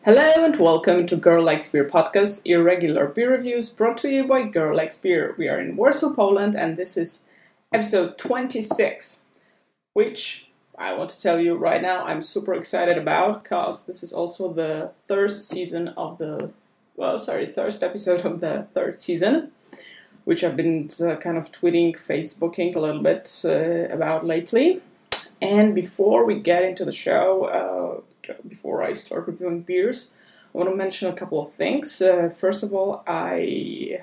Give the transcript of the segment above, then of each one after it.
Hello and welcome to Girl Likes Beer podcast, irregular beer reviews brought to you by Girl Likes Beer. We are in Warsaw, Poland, and this is episode 26, which I want to tell you right now I'm super excited about because this is also the first episode of the third season, which I've been kind of tweeting, Facebooking a little bit about lately. And before we get into the show, before I start reviewing beers, I want to mention a couple of things. First of all, I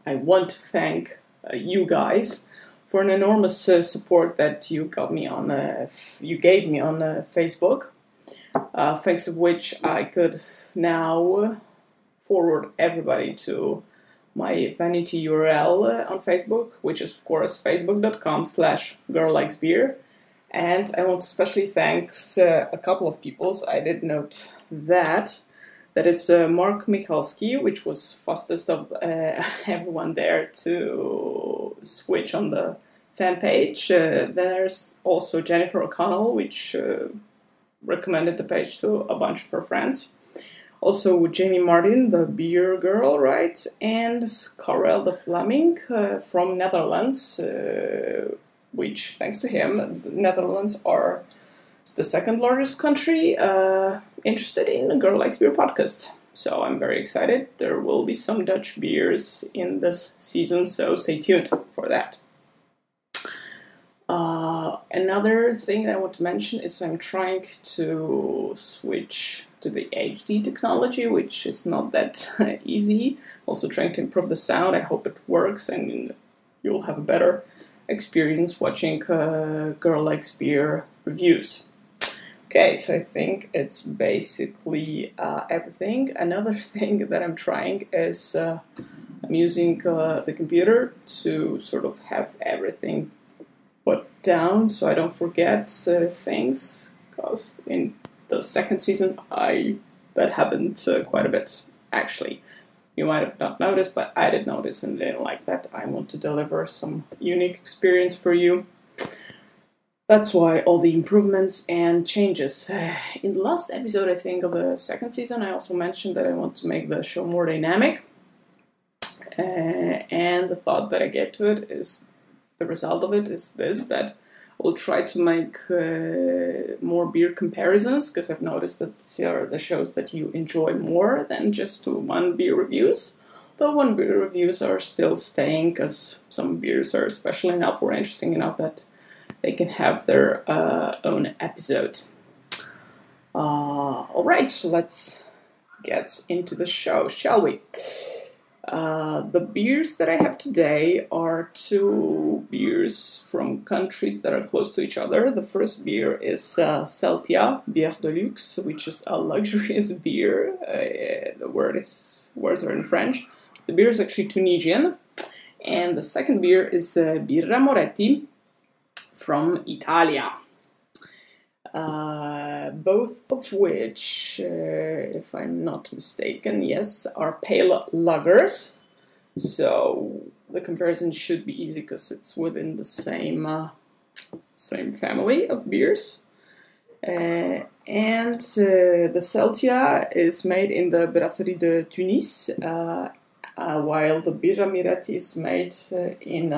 want to thank you guys for an enormous support that you gave me on Facebook. Thanks of which I could now forward everybody to my vanity URL on Facebook, which is of course facebook.com/girllikesbeer. And I want to especially thank a couple of people. I did note that. That is Mark Michalski, which was fastest of everyone there to switch on the fan page. There's also Jennifer O'Connell, which recommended the page to a bunch of her friends. Also Jamie Martin, the beer girl, right? And Karel de Vlaming from Netherlands, which, thanks to him, the Netherlands are the second largest country interested in a Girl Likes Beer podcast. So I'm very excited. There will be some Dutch beers in this season, so stay tuned for that. Another thing that I want to mention is I'm trying to switch to the HD technology, which is not that easy. Also trying to improve the sound. I hope it works and you'll have a better experience watching Girl Likes Beer reviews. Okay, so I think it's basically everything. Another thing that I'm trying is I'm using the computer to sort of have everything put down so I don't forget things, because in the second season that happened quite a bit actually. You might have not noticed, but I did notice and didn't like that. I want to deliver some unique experience for you. That's why all the improvements and changes. In the last episode, I think, of the second season, I also mentioned that I want to make the show more dynamic. And the thought that I gave to it is, the result of it is this, that we'll try to make more beer comparisons, because I've noticed that these are the shows that you enjoy more than just one beer reviews. Though one beer reviews are still staying, because some beers are special enough or interesting enough that they can have their own episode. Alright, so let's get into the show, shall we? The beers that I have today are two beers from countries that are close to each other. The first beer is Celtia, Bière de Luxe, which is a luxurious beer. The words are in French. The beer is actually Tunisian. And the second beer is Birra Moretti from Italia. Both of which, if I'm not mistaken, yes, are pale lagers. So the comparison should be easy because it's within the same family of beers. And the Celtia is made in the Brasserie de Tunis, while the Birra Moretti is made in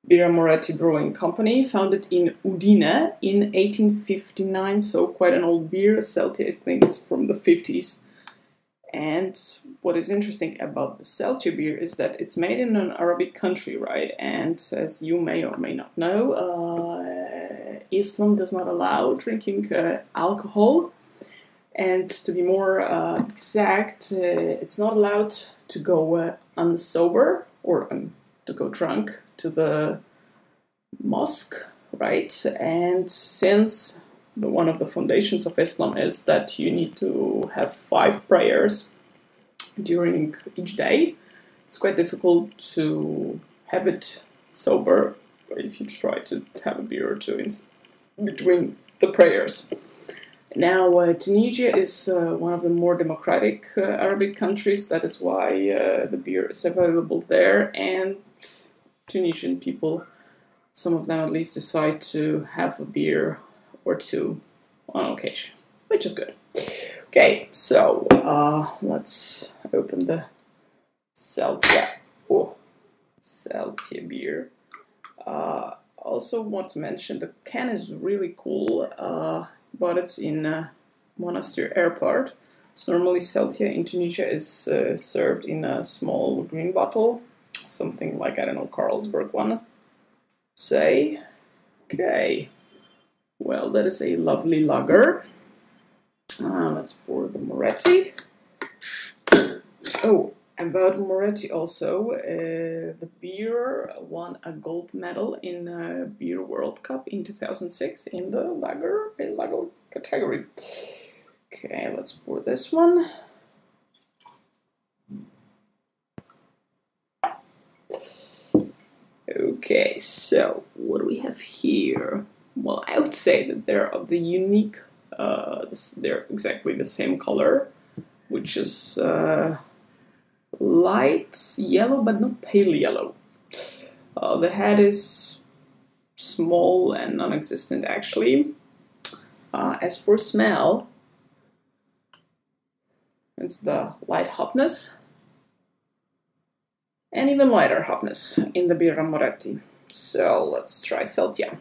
Birra Moretti Brewing Company, founded in Udine in 1859, so quite an old beer. Celtia, I think, is from the 50s. And what is interesting about the Celtia beer is that it's made in an Arabic country, right? And as you may or may not know, Islam does not allow drinking alcohol. And to be more exact, it's not allowed to go unsober or to go drunk to the mosque, right? And since one of the foundations of Islam is that you need to have 5 prayers during each day, it's quite difficult to have it sober if you try to have a beer or two in between the prayers. Now, Tunisia is one of the more democratic Arabic countries. That is why the beer is available there, and Tunisian people, some of them at least, decide to have a beer or two on occasion. which is good. Okay, so let's open the Celtia beer. Also want to mention the can is really cool, but it's in Monastir Airport. So normally Celtia in Tunisia is served in a small green bottle, something like, I don't know, Carlsberg one, say. Okay, well, that is a lovely lager. Let's pour the Moretti. Oh, about Moretti also, the beer won a gold medal in Beer World Cup in 2006 in the lager category. Okay, let's pour this one. Okay, so what do we have here? Well, I would say that they're of the unique, they're exactly the same color, which is light yellow, but not pale yellow. The head is small and non-existent, actually. As for smell, it's the light hopness, and even lighter hopness in the Birra Moretti. So let's try Celtia.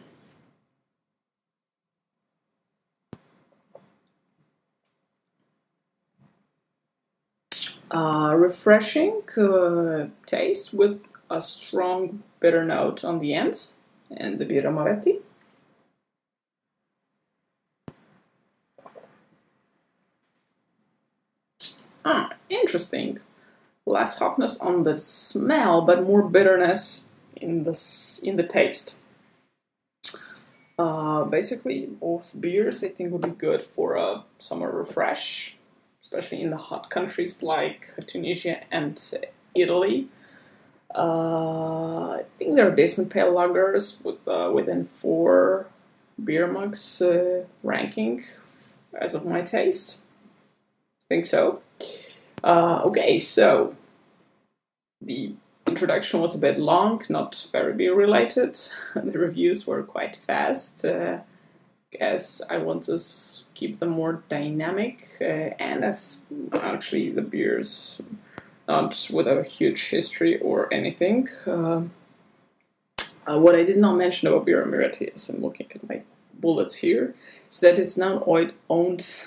Refreshing taste with a strong bitter note on the end, and the Birra Moretti. Interesting. Less hotness on the smell, but more bitterness in the taste. Basically, both beers I think would be good for a summer refresh, especially in the hot countries like Tunisia and Italy. I think they're decent pale lagers with within 4 beer mugs ranking as of my taste. I think so. Okay, so the introduction was a bit long, not very beer related. The reviews were quite fast. Guess I want to keep them more dynamic, and as actually the beers not with a huge history or anything. What I did not mention about Birra Moretti, as I'm looking at my bullets here, is that it's now owned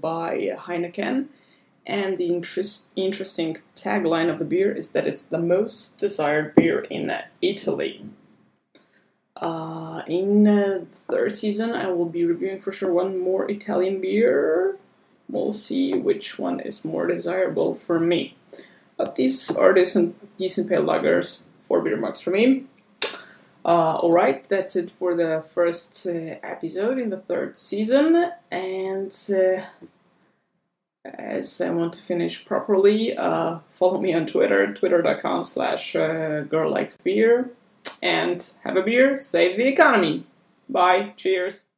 by Heineken. And the interesting tagline of the beer is that it's the most desired beer in Italy. In the third season, I will be reviewing for sure one more Italian beer. We'll see which one is more desirable for me. But these are decent pale lagers, 4 beer mugs for me. Alright, that's it for the first episode in the third season. And as I want to finish properly, follow me on Twitter, twitter.com/girllikesbeer. And have a beer, save the economy. Bye, cheers.